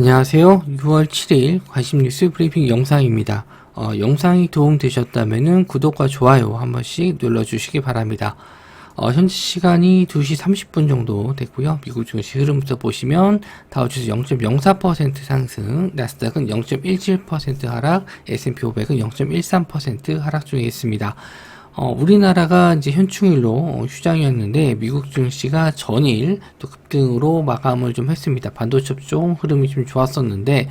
안녕하세요. 6월 7일 관심뉴스 브리핑 영상입니다. 영상이 도움되셨다면 구독과 좋아요 한 번씩 눌러주시기 바랍니다. 현재 시간이 2시 30분 정도 됐고요. 미국 증시 흐름부터 보시면 다우지수 0.04% 상승, 나스닥은 0.17% 하락, S&P 500은 0.13% 하락 중에 있습니다. 우리나라가 이제 현충일로 휴장이었는데 미국 증시가 전일 또 급등으로 마감을 좀 했습니다. 반도체 쪽 흐름이 좀 좋았었는데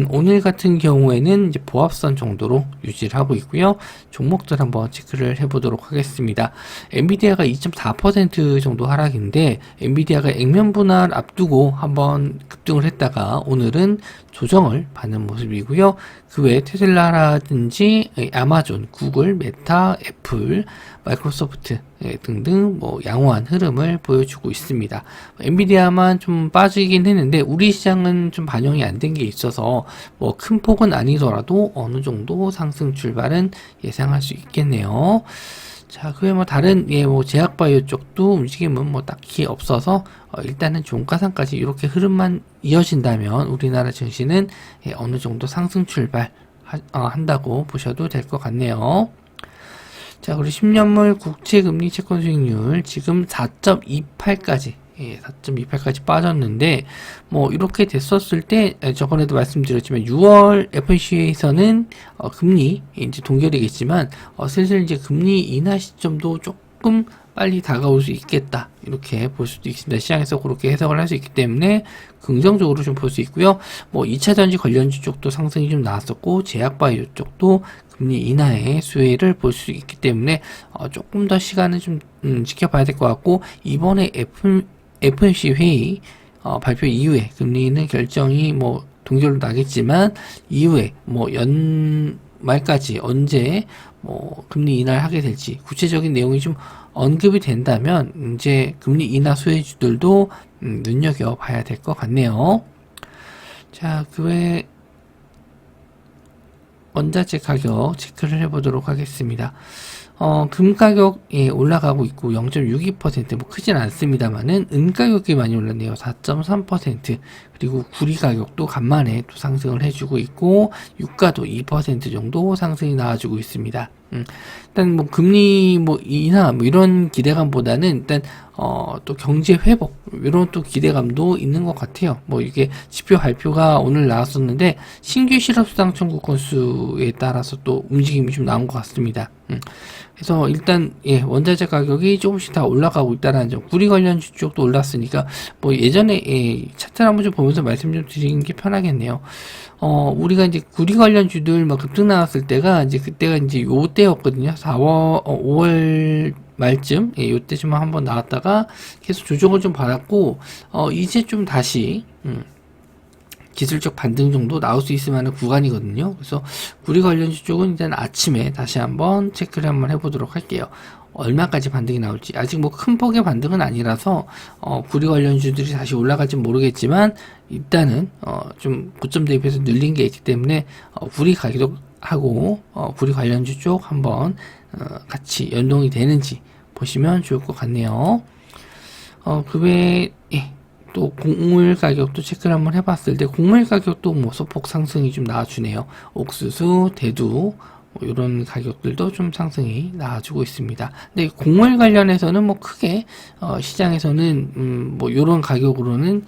오늘 같은 경우에는 이제 보합선 정도로 유지를 하고 있고요. 종목들 한번 체크를 해보도록 하겠습니다. 엔비디아가 2.4% 정도 하락인데 엔비디아가 액면 분할 앞두고 한번 급등을 했다가 오늘은 조정을 받는 모습이고요. 그 외에 테슬라라든지 아마존, 구글, 메타, 애플, 마이크로소프트 등등 양호한 흐름을 보여주고 있습니다. 엔비디아만 좀 빠지긴 했는데 우리 시장은 좀 반영이 안 된 게 있어서 큰 폭은 아니더라도 어느 정도 상승 출발은 예상할 수 있겠네요. 자, 그 외에 다른 제약바이오 쪽도 움직임은 딱히 없어서 일단은 종가상까지 이렇게 흐름만 이어진다면 우리나라 증시는 어느 정도 상승 출발 한다고 보셔도 될 것 같네요. 자, 그리고 10년물 국채금리 채권 수익률 지금 4.28까지 4.28까지 빠졌는데 이렇게 됐었을 때 저번에도 말씀드렸지만 6월 FOMC에서는 금리 이제 동결이겠지만 슬슬 이제 금리 인하 시점도 조금 빨리 다가올 수 있겠다 이렇게 볼 수도 있습니다. 시장에서 그렇게 해석을 할 수 있기 때문에 긍정적으로 좀 볼 수 있고요. 2차전지 관련주 쪽도 상승이 좀 나왔었고 제약바이오 쪽도 금리 인하의 수혜를 볼 수 있기 때문에 조금 더 시간을 좀 지켜봐야 될 것 같고 이번에 FOMC 회의 발표 이후에 금리는 결정이 동결로 나겠지만 이후에 연말까지 언제 금리 인하를 하게 될지 구체적인 내용이 좀 언급이 된다면 이제 금리 인하 수혜주들도 눈여겨봐야 될 것 같네요. 자, 그 외에 원자재 가격 체크를 해보도록 하겠습니다. 금 가격이 올라가고 있고 0.62% 크진 않습니다만은 은 가격이 많이 올랐네요. 4.3% 그리고 구리 가격도 간만에 또 상승을 해주고 있고 유가도 2% 정도 상승이 나와주고 있습니다. 일단 금리 인하 이런 기대감보다는 일단 또 경제 회복 이런 또 기대감도 있는 것 같아요. 이게 지표 발표가 오늘 나왔었는데 신규 실업수당 청구 건수에 따라서 또 움직임이 좀 나온 것 같습니다. 그래서 일단 원자재 가격이 조금씩 다 올라가고 있다는 점, 구리 관련주 쪽도 올랐으니까 예전에 차트를 한번 좀 보면서 말씀 좀 드리는 게 편하겠네요. 우리가 이제 구리 관련주들 급등 나왔을 때가 그때가 이제 요때였거든요. 5월 말쯤 요때쯤 한번 나왔다가 계속 조정을 좀 받았고 이제 좀 다시 기술적 반등 정도 나올 수 있을 만한 구간이거든요. 그래서 구리 관련주 쪽은 일단 아침에 다시 한번 체크를 한번 해보도록 할게요. 얼마까지 반등이 나올지 아직 큰 폭의 반등은 아니라서 구리 관련주들이 다시 올라갈지 모르겠지만 일단은 좀 고점 대비해서 늘린 게 있기 때문에 구리 가격하고 구리 관련주 쪽 한번 같이 연동이 되는지 보시면 좋을 것 같네요. 그 외에 또 곡물 가격도 체크를 한번 해봤을 때 곡물 가격도 소폭 상승이 좀 나와주네요. 옥수수, 대두 이런 가격들도 좀 상승이 나와주고 있습니다. 근데 곡물 관련해서는 크게 시장에서는 이런 가격으로는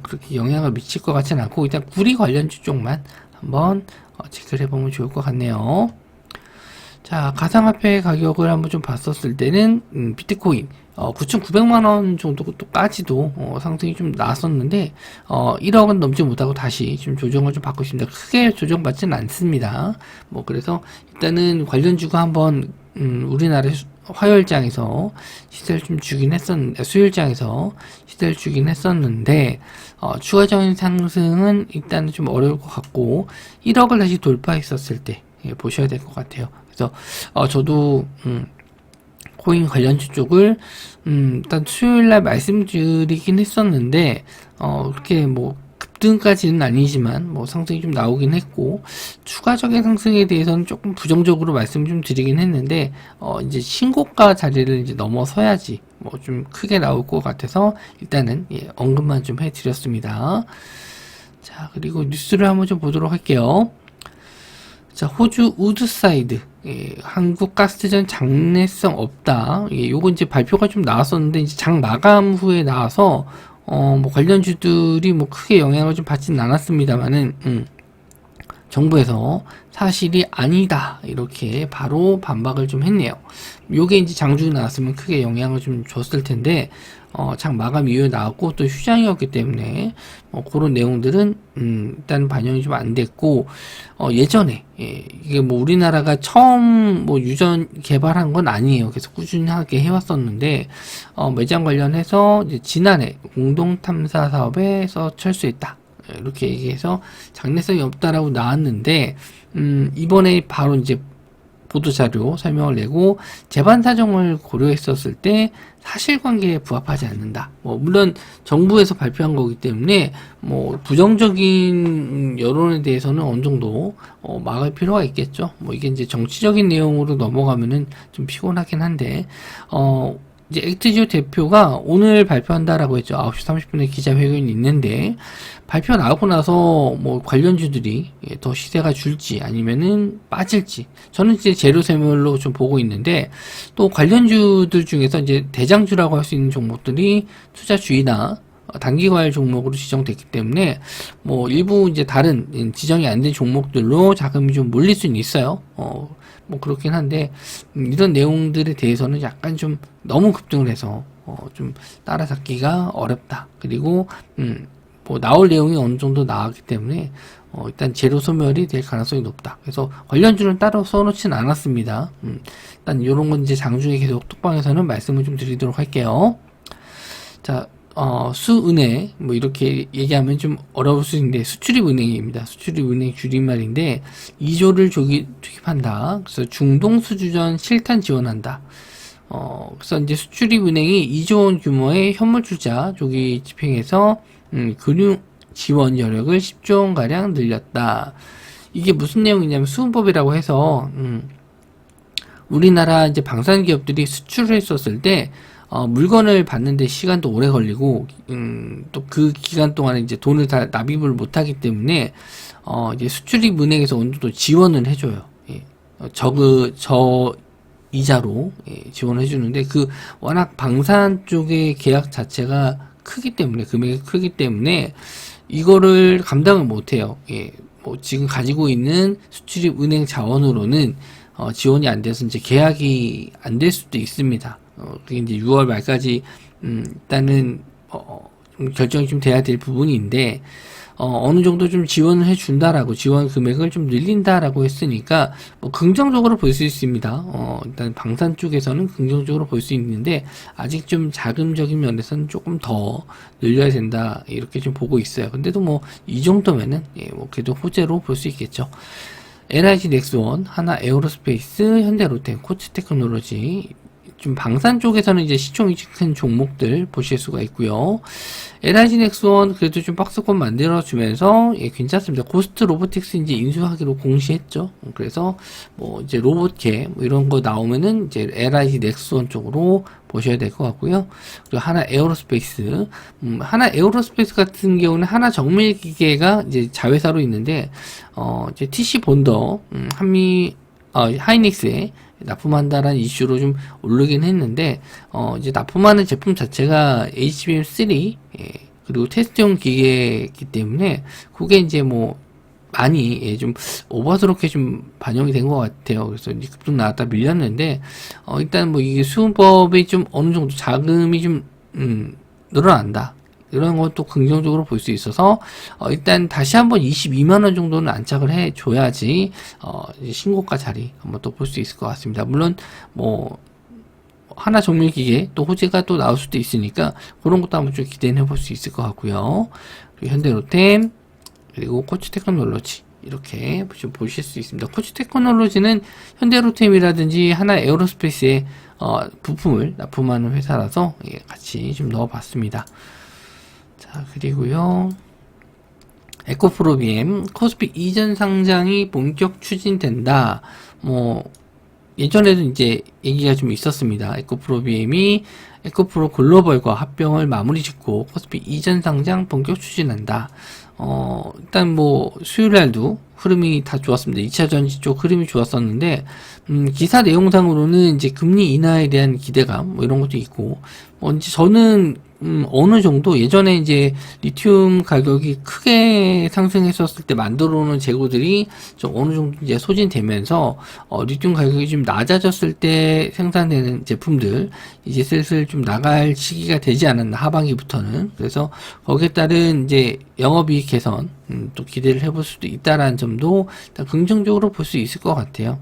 그렇게 영향을 미칠 것 같지는 않고 일단 구리 관련주 쪽만 한번 체크를 해보면 좋을 것 같네요. 자, 가상화폐 가격을 한번 좀 봤었을 때는 비트코인 9,900만원 정도까지도 상승이 좀 나왔었는데 1억은 넘지 못하고 다시 좀 조정을 좀 받고 있습니다. 크게 조정받지는 않습니다. 그래서 일단은 관련주가 한번 우리나라 화요일장에서 시세를 좀 주긴 했었는데 수요일장에서 시세를 주긴 했었는데 추가적인 상승은 일단은 좀 어려울 것 같고 1억을 다시 돌파했었을 때 보셔야 될 것 같아요. 그래서 저도 코인 관련주 쪽을 일단 수요일날 말씀드리긴 했었는데 그렇게 급등까지는 아니지만 상승이 좀 나오긴 했고 추가적인 상승에 대해서는 조금 부정적으로 말씀 좀 드리긴 했는데 이제 신고가 자리를 이제 넘어서야지 좀 크게 나올 것 같아서 일단은 언급만 좀 해드렸습니다. 자, 그리고 뉴스를 한번 좀 보도록 할게요. 자, 호주 우드사이드. 예, 한국 가스전 장래성 없다. 예, 요거 이제 발표가 좀 나왔었는데, 이제 장 마감 후에 나와서, 뭐 관련주들이 뭐 크게 영향을 좀 받지는 않았습니다만은, 정부에서 사실이 아니다 이렇게 바로 반박을 좀 했네요. 요게 이제 장중에 나왔으면 크게 영향을 좀 줬을 텐데 장 마감 이후에 나왔고 또 휴장이었기 때문에 그런 내용들은 일단 반영이 좀 안 됐고 예전에 이게 뭐 우리나라가 처음 뭐 유전 개발한 건 아니에요. 그래서 꾸준하게 해왔었는데 매장 관련해서 이제 지난해 공동 탐사 사업에서 철수했다. 이렇게 얘기해서 장래성이 없다라고 나왔는데 이번에 바로 이제 보도자료 설명을 내고 재반 사정을 고려했었을 때 사실관계에 부합하지 않는다. 뭐 물론 정부에서 발표한 거기 때문에 뭐 부정적인 여론에 대해서는 어느 정도 막을 필요가 있겠죠. 뭐 이게 이제 정치적인 내용으로 넘어가면은 좀 피곤하긴 한데 이제 액트지오 대표가 오늘 발표한다라고 했죠. 9시 30분에 기자회견이 있는데 발표 나오고 나서 뭐 관련주들이 더 시세가 줄지 아니면은 빠질지 저는 이제 재료세물로 좀 보고 있는데 또 관련주들 중에서 이제 대장주라고 할 수 있는 종목들이 투자주의나 단기과열 종목으로 지정됐기 때문에 뭐 일부 이제 다른 지정이 안 된 종목들로 자금이 좀 몰릴 수는 있어요. 뭐 그렇긴 한데 이런 내용들에 대해서는 약간 좀 너무 급등을 해서 좀 따라잡기가 어렵다. 그리고 뭐 나올 내용이 어느 정도 나왔기 때문에 일단 재료 소멸이 될 가능성이 높다. 그래서 관련주는 따로 써놓지는 않았습니다. 일단 이런 건 이제 장중에 계속 톡방에서는 말씀을 좀 드리도록 할게요. 자, 수은행, 뭐, 이렇게 얘기하면 좀 어려울 수 있는데, 수출입은행입니다. 수출입은행 줄임말인데, 2조를 투입한다. 그래서 중동수주전 실탄 지원한다. 그래서 이제 수출입은행이 2조 원 규모의 현물투자 조기 집행해서, 금융 지원 여력을 10조 원가량 늘렸다. 이게 무슨 내용이냐면, 수은법이라고 해서, 우리나라 이제 방산 기업들이 수출을 했었을 때, 물건을 받는데 시간도 오래 걸리고, 또 그 기간 동안에 이제 돈을 다 납입을 못하기 때문에, 이제 수출입 은행에서 어느 정도 지원을 해줘요. 예. 저 이자로, 예, 지원을 해주는데, 워낙 방산 쪽의 계약 자체가 크기 때문에, 금액이 크기 때문에, 이거를 감당을 못해요. 예. 뭐, 지금 가지고 있는 수출입 은행 자원으로는, 지원이 안 돼서 이제 계약이 안 될 수도 있습니다. 그게 이제 6월 말까지, 일단은, 좀 결정이 좀 돼야 될 부분인데, 어느 정도 좀 지원을 해준다라고, 지원 금액을 좀 늘린다라고 했으니까, 뭐, 긍정적으로 볼 수 있습니다. 일단 방산 쪽에서는 긍정적으로 볼 수 있는데, 아직 좀 자금적인 면에서는 조금 더 늘려야 된다, 이렇게 좀 보고 있어요. 근데도 뭐, 이 정도면은, 예, 뭐, 그래도 호재로 볼 수 있겠죠. LIG 넥스원, 하나 에어로스페이스, 현대로템, 코츠테크놀로지, 좀 방산 쪽에서는 이제 시총이 큰 종목들 보실 수가 있고요. LIG 넥스원 그래도 좀 박스권 만들어주면서 예, 괜찮습니다. 고스트 로보틱스 이제 인수하기로 공시했죠. 그래서 뭐 이제 로봇계 뭐 이런 거 나오면은 이제 LIG 넥스원 쪽으로 보셔야 될 것 같고요. 그리고 하나 에어로스페이스, 하나 에어로스페이스 같은 경우는 하나 정밀 기계가 이제 자회사로 있는데 이제 TC 본더, 하이닉스에 납품한다라는 이슈로 좀 오르긴 했는데, 이제 납품하는 제품 자체가 HBM3, 예, 그리고 테스트용 기계이기 때문에, 그게 이제 뭐, 많이, 예, 좀, 오버스럽게 좀 반영이 된 것 같아요. 그래서 이제 급등 나왔다 밀렸는데, 일단 뭐 이게 수급법이 좀 어느 정도 자금이 좀, 늘어난다. 이런 것도 긍정적으로 볼 수 있어서 일단 다시 한번 22만원 정도는 안착을 해줘야지 신고가 자리 한번 또 볼 수 있을 것 같습니다. 물론 뭐 하나 정밀기계 또 호재가 또 나올 수도 있으니까 그런 것도 한번 좀 기대해 볼 수 있을 것 같고요. 그리고 현대로템 그리고 코츠테크놀로지 이렇게 좀 보실 수 있습니다. 코츠테크놀로지는 현대로템이라든지 하나 에어로스페이스의 부품을 납품하는 회사라서 예, 같이 좀 넣어봤습니다. 자, 그리고요. 에코프로 BM, 코스피 이전 상장이 본격 추진된다. 뭐, 예전에도 이제 얘기가 좀 있었습니다. 에코프로 BM이 에코프로 글로벌과 합병을 마무리 짓고 코스피 이전 상장 본격 추진한다. 일단 뭐 수요일날도 흐름이 다 좋았습니다. 2차 전지 쪽 흐름이 좋았었는데, 기사 내용상으로는 이제 금리 인하에 대한 기대감, 뭐 이런 것도 있고, 이제 저는, 어느 정도 예전에 이제 리튬 가격이 크게 상승했었을 때 만들어 놓은 재고들이 좀 어느 정도 이제 소진되면서, 리튬 가격이 좀 낮아졌을 때 생산되는 제품들, 이제 슬슬 좀 나갈 시기가 되지 않았나, 하반기부터는. 그래서 거기에 따른 이제 영업이익 개선, 또 기대를 해볼 수도 있다라는 점도 일단 긍정적으로 볼 수 있을 것 같아요.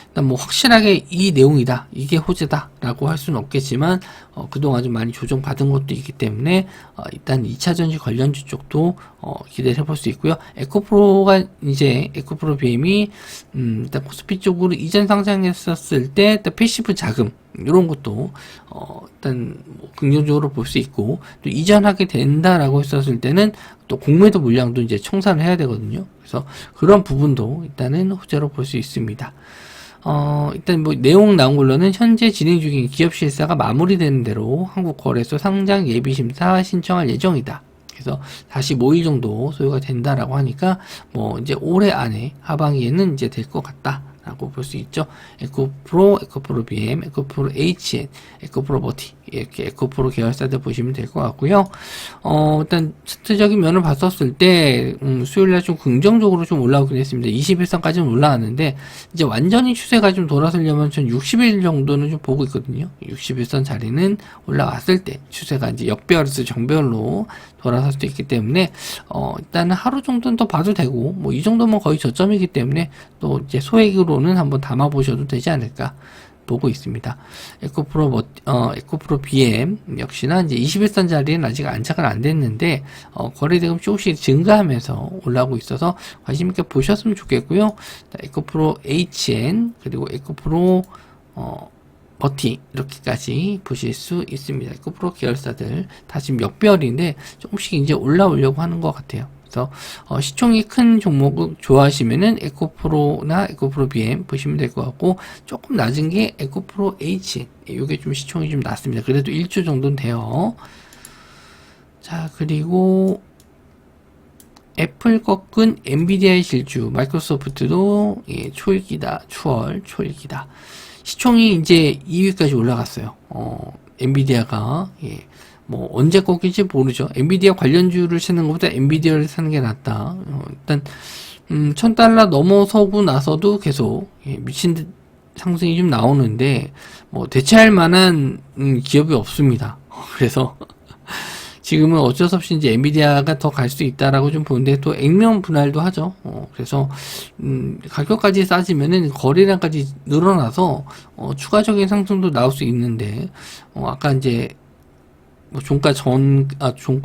일단 뭐 확실하게 이 내용이다, 이게 호재다라고 할 수는 없겠지만 그동안 좀 많이 조정받은 것도 있기 때문에 일단 2차전지 관련주 쪽도 기대를 해볼 수 있고요. 에코프로가 이제 에코프로 BM이 일단 코스피 쪽으로 이전 상장했었을 때 일단 패시브 자금 이런 것도 일단 뭐 긍정적으로 볼 수 있고, 또 이전하게 된다라고 했었을 때는 또 공매도 물량도 이제 청산을 해야 되거든요. 그래서 그런 부분도 일단은 호재로 볼 수 있습니다. 일단 뭐 내용 나온 걸로는 현재 진행 중인 기업 실사가 마무리되는 대로 한국거래소 상장 예비 심사 신청할 예정이다. 그래서 45일 정도 소요가 된다라고 하니까 뭐 이제 올해 안에 하반기에는 이제 될 것 같다. 라고 볼 수 있죠. 에코프로, 에코프로 BM, 에코프로 HN, 에코프로 버티, 이렇게 에코프로 계열사들 보시면 될 것 같고요. 일단 차트적인 면을 봤었을 때 수요일날 좀 긍정적으로 좀 올라오긴 했습니다. 21선까지는 올라왔는데 이제 완전히 추세가 좀 돌아서려면 전 60일 정도는 좀 보고 있거든요. 61선 자리는 올라왔을 때 추세가 이제 역배열에서 정배열로 돌아설 수도 있기 때문에 일단은 하루 정도는 더 봐도 되고, 뭐 이 정도면 거의 저점이기 때문에 또 이제 소액으로는 한번 담아 보셔도 되지 않을까 보고 있습니다. 에코프로 BM 역시나 이제 21선 자리는 아직 안착은 안 됐는데 거래대금 조금씩 증가하면서 올라오고 있어서 관심 있게 보셨으면 좋겠고요. 에코프로 HN 그리고 에코프로 버티 이렇게까지 보실 수 있습니다. 에코프로 계열사들 다 지금 역배열인데 조금씩 이제 올라오려고 하는 것 같아요. 그래서 시총이 큰 종목을 좋아하시면은 에코프로나 에코프로 BM 보시면 될 것 같고, 조금 낮은 게 에코프로 HN, 이게 좀 시총이 좀 낮습니다. 그래도 1조 정도는 돼요. 자, 그리고 애플 꺾은 엔비디아의 질주, 마이크로소프트도 초일기다, 추월 초일기다. 시총이 이제 2위까지 올라갔어요. 엔비디아가 뭐 언제 꺾일지 모르죠. 엔비디아 관련주를 사는 것보다 엔비디아를 사는 게 낫다. 일단 $1,000 넘어서고 나서도 계속 미친 듯 상승이 좀 나오는데 뭐 대체할 만한 기업이 없습니다. 그래서 지금은 어쩔 수 없이 이제 엔비디아가 더 갈 수 있다라고 좀 보는데, 또 액면 분할도 하죠. 그래서 가격까지 싸지면은 거래량까지 늘어나서 추가적인 상승도 나올 수 있는데, 아까 이제 뭐 종가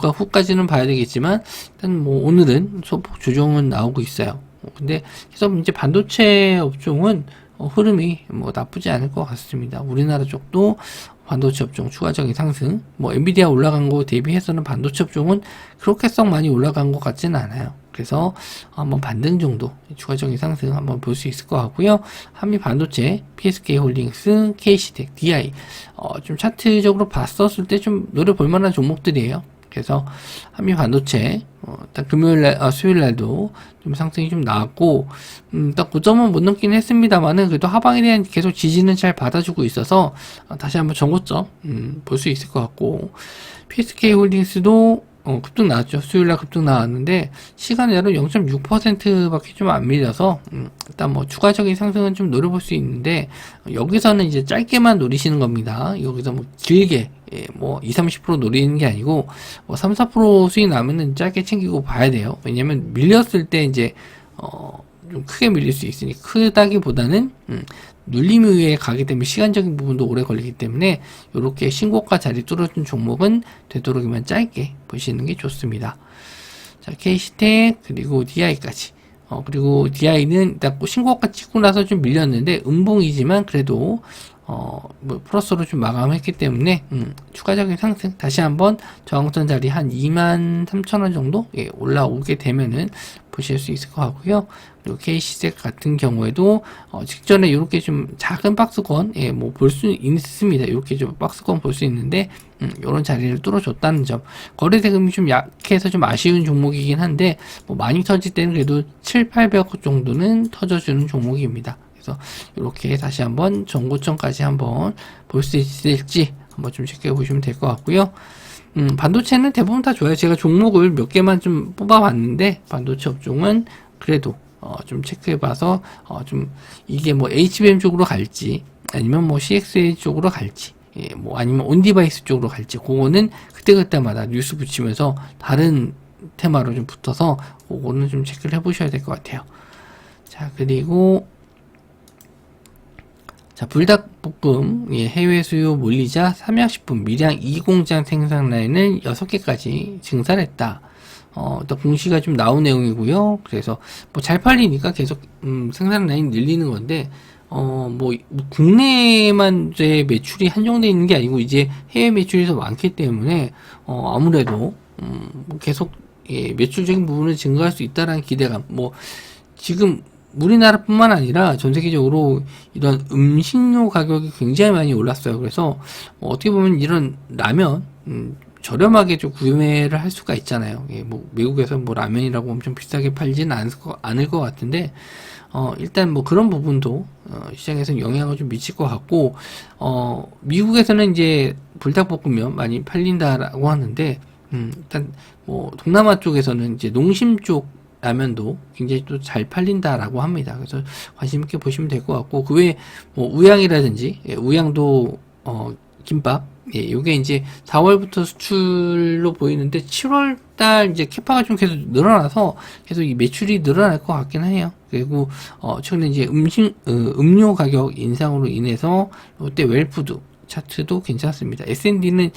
후까지는 봐야 되겠지만, 일단 뭐 오늘은 소폭 조정은 나오고 있어요. 근데 계속 이제 반도체 업종은 흐름이 뭐 나쁘지 않을 것 같습니다. 우리나라 쪽도 반도체 업종 추가적인 상승, 뭐 엔비디아 올라간 거 대비해서는 반도체 업종은 그렇게 썩 많이 올라간 것 같지는 않아요. 그래서 한번 반등 정도 추가적인 상승 한번 볼 수 있을 것 같고요. 한미 반도체, PSK홀딩스, KC텍, DI 좀 차트적으로 봤었을 때 좀 노려볼 만한 종목들이에요. 그래서 한미 반도체 일단 수요일날도 좀 상승이 좀 나왔고, 일단 고점은 못 넘긴 했습니다만은 그래도 하방에 대한 계속 지지는 잘 받아주고 있어서 다시 한번 전고점 볼 수 있을 것 같고, PSK홀딩스도 급등 나왔죠. 수요일날 급등 나왔는데 시간외로 0.6%밖에 좀 안 밀려서 일단 뭐 추가적인 상승은 좀 노려볼 수 있는데, 여기서는 이제 짧게만 노리시는 겁니다. 여기서 뭐 길게 뭐 20-30% 노리는 게 아니고 뭐 3-4% 수익 나면은 짧게 챙기고 봐야 돼요. 왜냐면 밀렸을 때 이제 좀 크게 밀릴 수 있으니, 크다기보다는 눌림 이후에 가기 때문에 시간적인 부분도 오래 걸리기 때문에 이렇게 신고가 자리 뚫어준 종목은 되도록이면 짧게 보시는 게 좋습니다. 자, KC텍 그리고 DI까지. 그리고 DI는 일단 신고가 찍고 나서 좀 밀렸는데 음봉이지만 그래도 뭐 플러스로 좀 마감했기 때문에 추가적인 상승 다시 한번 저항선 자리 한 23,000원 정도 올라오게 되면은 보실 수 있을 것 같고요. 그리고 KCZ 같은 경우에도 직전에 이렇게 좀 작은 박스권 뭐 볼 수 있습니다. 이렇게 좀 박스권 볼 수 있는데 이런 자리를 뚫어줬다는 점, 거래 대금이 좀 약해서 좀 아쉬운 종목이긴 한데 뭐 많이 터질 때는 그래도 7,800억 정도는 터져주는 종목입니다. 그래서 이렇게 다시 한번 전고점까지 한번 볼 수 있을지 한번 좀 체크해 보시면 될 것 같고요. 반도체는 대부분 다 좋아요. 제가 종목을 몇 개만 좀 뽑아봤는데 반도체 업종은 그래도 좀 체크해봐서 좀 이게 뭐 HBM 쪽으로 갈지 아니면 뭐 CXA 쪽으로 갈지 뭐 아니면 온디바이스 쪽으로 갈지 그거는 그때그때마다 뉴스 붙이면서 다른 테마로 좀 붙어서 그거는 좀 체크를 해보셔야 될 것 같아요. 자, 그리고 자, 불닭볶음 해외 수요 몰리자 삼양식품 밀양 2공장 생산 라인을 6개까지 증설했다. 또 공시가 좀 나온 내용이고요. 그래서 뭐 잘 팔리니까 계속 생산 라인 늘리는 건데 뭐 국내만 이제 매출이 한정되어 있는 게 아니고 이제 해외 매출이 더 많기 때문에 아무래도 뭐 계속 매출적인 부분을 증가할 수 있다라는 기대감. 뭐 지금 우리나라뿐만 아니라 전 세계적으로 이런 음식료 가격이 굉장히 많이 올랐어요. 그래서 어떻게 보면 이런 라면 저렴하게 좀 구매를 할 수가 있잖아요. 뭐 미국에서 뭐 라면이라고 엄청 비싸게 팔지는 않을 것 같은데 일단 뭐 그런 부분도 시장에서 영향을 좀 미칠 것 같고 미국에서는 이제 불닭볶음면 많이 팔린다라고 하는데 일단 뭐 동남아 쪽에서는 이제 농심 쪽 라면도 굉장히 또 잘 팔린다라고 합니다. 그래서 관심 있게 보시면 될 것 같고 그 외에 뭐 우양이라든지 우양도 김밥 요게 이제 4월부터 수출로 보이는데 7월달 이제 캐파가 좀 계속 늘어나서 계속 이 매출이 늘어날 것 같긴 해요. 그리고 최근에 이제 음료 가격 인상으로 인해서 롯데 웰푸드 차트도 괜찮습니다. S&D는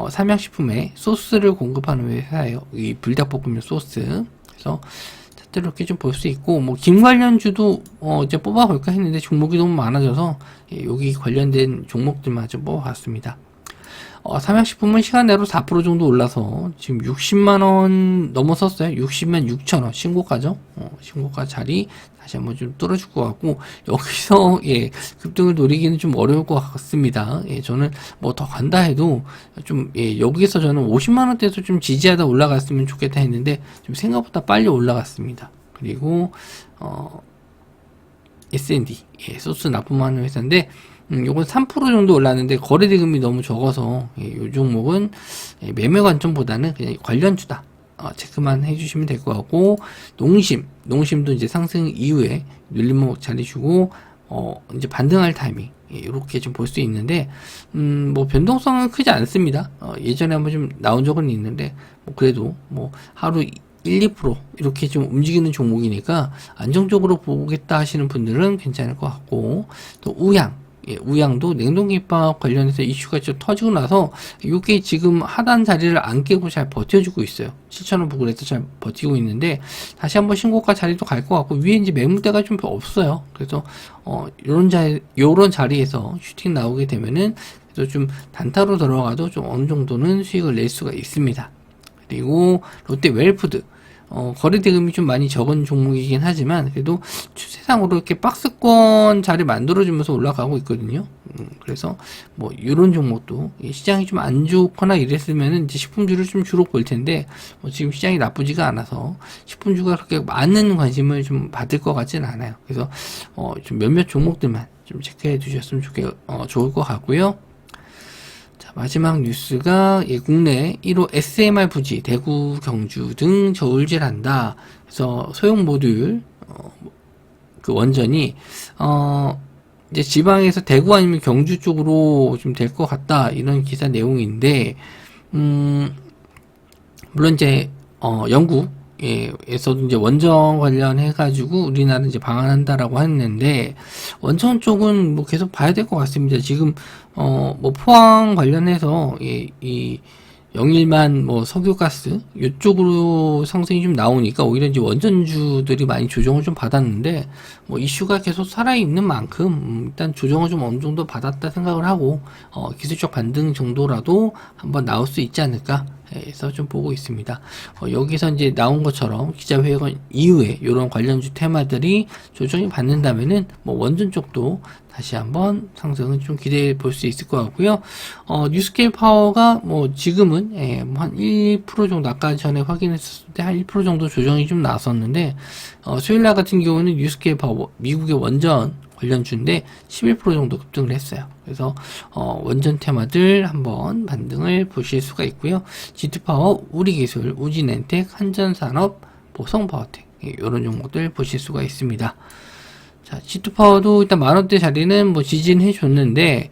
삼양식품에 소스를 공급하는 회사예요. 이 불닭볶음면 소스. 그래서 차트를 이렇게 좀 볼 수 있고 뭐 김 관련주도 이제 뽑아볼까 했는데 종목이 너무 많아져서 여기 관련된 종목들만 좀 뽑아봤습니다. 삼양식품은 시간 내로 4% 정도 올라서 지금 60만원 넘어섰어요. 60만 6천원 신고가죠. 신고가 자리 다시 한번 좀 뚫어줄 것 같고 여기서 급등을 노리기는 좀 어려울 것 같습니다. 저는 뭐 더 간다 해도 좀 여기서 저는 50만원대에서 좀 지지하다 올라갔으면 좋겠다 했는데 좀 생각보다 빨리 올라갔습니다. 그리고 S&D 소스 납품하는 회사인데 요건 3% 정도 올랐는데 거래대금이 너무 적어서 이 종목은 매매 관점보다는 그냥 관련주다 체크만 해주시면 될 것 같고 농심도 이제 상승 이후에 눌림목 자리 주고 이제 반등할 타이밍 이렇게 좀 볼 수 있는데 뭐 변동성은 크지 않습니다. 예전에 한번 좀 나온 적은 있는데 뭐 그래도 뭐 하루 1~2% 이렇게 좀 움직이는 종목이니까 안정적으로 보겠다 하시는 분들은 괜찮을 것 같고 또 우양도 냉동김밥 관련해서 이슈가 좀 터지고 나서 이게 지금 하단 자리를 안 깨고 잘 버텨주고 있어요. 7,000원 부근에서 잘 버티고 있는데 다시 한번 신고가 자리도 갈 것 같고 위에 이제 매물대가 좀 없어요. 그래서 요런 자리에서 슈팅 나오게 되면은 그래도 좀 단타로 들어가도 좀 어느 정도는 수익을 낼 수가 있습니다. 그리고 롯데 웰푸드 거래대금이 좀 많이 적은 종목이긴 하지만 그래도 추세상으로 이렇게 박스권 자리 만들어주면서 올라가고 있거든요. 그래서 뭐 이런 종목도 시장이 좀 안 좋거나 이랬으면은 이제 식품주를 좀 주로 볼 텐데 지금 시장이 나쁘지가 않아서 식품주가 그렇게 많은 관심을 좀 받을 것 같지는 않아요. 그래서 좀 몇몇 종목들만 좀 체크해 두셨으면 좋을 것 같고요. 마지막 뉴스가 국내 1호 SMR 부지 대구 경주 등 저울질한다. 그래서 소형 모듈 그 원전이 이제 지방에서 대구 아니면 경주 쪽으로 좀 될 것 같다 이런 기사 내용인데 물론 이제 영국에서도 이제 원전 관련해 가지고 우리나라 이제 방한한다라고 했는데 원전 쪽은 뭐 계속 봐야 될 것 같습니다. 지금 뭐 포항 관련해서 이 영일만 뭐 석유가스 이쪽으로 상승이 좀 나오니까 오히려 이제 원전주들이 많이 조정을 좀 받았는데 뭐 이슈가 계속 살아있는 만큼 일단 조정을 좀 어느 정도 받았다 생각을 하고 기술적 반등 정도라도 한번 나올 수 있지 않을까 해서 좀 보고 있습니다. 여기서 이제 나온 것처럼 기자회견 이후에 이런 관련주 테마들이 조정이 받는다면은 뭐 원전 쪽도 다시 한번 상승은 좀 기대해 볼 수 있을 것 같고요. 뉴스케일 파워가 뭐 지금은 뭐 한 1% 정도 아까 전에 확인했을 때 한 1% 정도 조정이 좀 나왔었는데 수요일날 같은 경우는 뉴스케일 파워 미국의 원전 관련주인데 11% 정도 급등을 했어요. 그래서 원전 테마들 한번 반등을 보실 수가 있고요. G2파워, 우리기술, 우진엔텍, 한전산업, 보성파워텍 이런 종목들 보실 수가 있습니다. 자, G2파워도 일단 만원대 자리는 뭐 지지는 해줬는데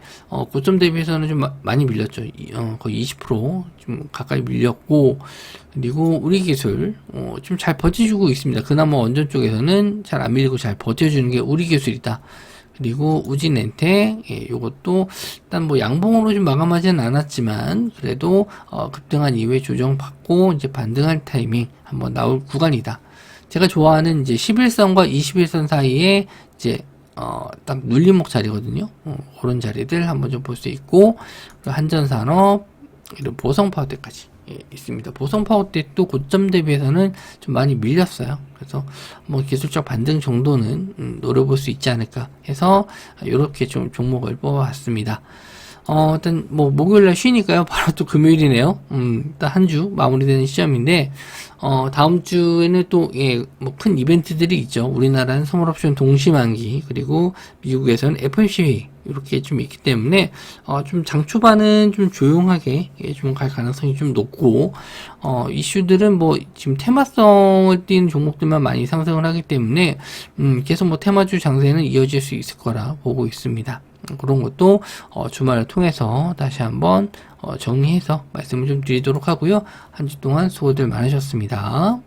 고점 대비해서는 좀 많이 밀렸죠. 거의 20% 가까이 밀렸고, 그리고 우리기술 좀 잘 버텨주고 있습니다. 그나마 원전 쪽에서는 잘 안 밀리고 잘 버텨주는 게 우리기술이다. 그리고 우진엔텍 요것도 일단 뭐 양봉으로 좀 마감하지는 않았지만 그래도 급등한 이후에 조정받고 이제 반등할 타이밍 한번 나올 구간이다. 제가 좋아하는 이제 11선과 21선 사이에 이제 딱 눌림목 자리거든요. 그런 자리들 한번 좀 볼 수 있고, 한전산업, 그리고 보성파워텍까지 있습니다. 보성파워텍 또 고점 대비해서는 좀 많이 밀렸어요. 그래서 뭐 기술적 반등 정도는 노려볼 수 있지 않을까 해서 이렇게 좀 종목을 뽑아봤습니다. 일단 뭐 목요일날 쉬니까요. 바로 또 금요일이네요. 일단 한 주 마무리되는 시점인데 다음 주에는 또 뭐 큰 이벤트들이 있죠. 우리나라는 선물옵션 동시만기, 그리고 미국에서는 FOMC 회의 이렇게 좀 있기 때문에 좀 장 초반은 좀 조용하게 좀 갈 가능성이 좀 높고, 이슈들은 뭐 지금 테마성을 띠는 종목들만 많이 상승을 하기 때문에 계속 뭐 테마주 장세는 이어질 수 있을 거라 보고 있습니다. 그런 것도 주말을 통해서 다시 한번 정리해서 말씀을 좀 드리도록 하고요. 한 주 동안 수고들 많으셨습니다.